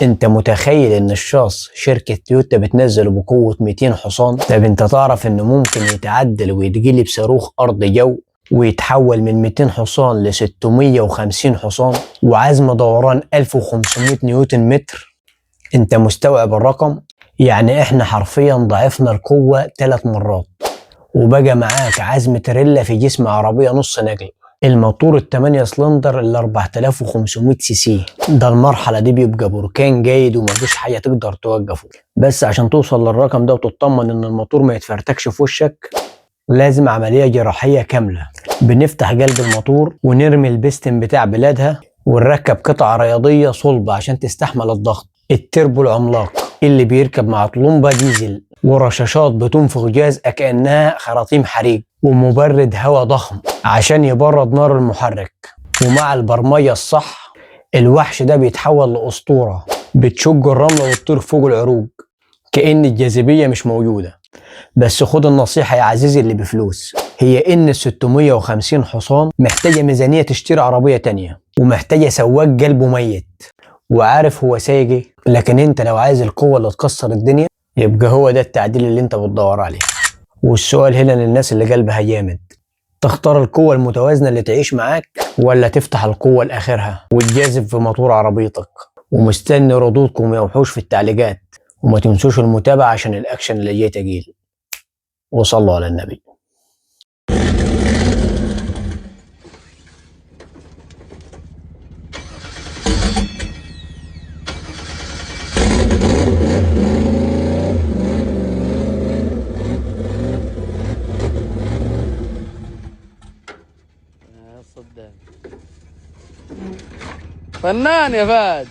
انت متخيل ان الشاص شركة تويوتا بتنزله بقوة 200 حصان؟ طب انت تعرف انه ممكن يتعدل ويتجلب صاروخ ارض جو ويتحول من 200 حصان ل 650 حصان وعزم دوران 1500 نيوتن متر؟ انت مستوعب الرقم؟ يعني احنا حرفيا ضعفنا القوة 3 مرات، وبقى معاك عزم تريلا في جسم عربية نص نقل. الموتور ال8 سلندر ال 4500 سي سي ده المرحلة دي بيبقى بركان جيد ومفيش حاجة تقدر توقفه. بس عشان توصل للرقم ده وتطمن ان الموتور ما يتفرتكش في وشك لازم عملية جراحية كاملة. بنفتح قلب الموتور ونرمي البستن بتاع بلادها ونركب قطعة رياضية صلبة عشان تستحمل الضغط. التربو العملاق اللي بيركب مع طلمبة ديزل ورشاشات بتنفخ جاز كأنها خراطيم حريق ومبرد هواء ضخم عشان يبرد نار المحرك. ومع البرمية الصح الوحش ده بيتحول لأسطورة بتشج الرملة وتطير فوق العروج كأن الجاذبية مش موجودة. بس خد النصيحة يا عزيزي اللي بفلوس، هي ان ال 650 حصان محتاجة ميزانية تشتري عربية تانية ومحتاجة سواق قلبه ميت وعارف هو سايق ايه. لكن انت لو عايز القوة اللي تكسر الدنيا يبقى هو ده التعديل اللي انت بتدور عليه. والسؤال هنا للناس اللي قلبها جامد، تختار القوة المتوازنة اللي تعيش معاك ولا تفتح القوة لآخرها وتجازف في موتور عربيتك؟ ومستني ردودكم يا وحوش في التعليقات، وما تنسوش المتابعة عشان الأكشن اللي جاي تقيل. وصلوا على النبي. فنان يا فهد.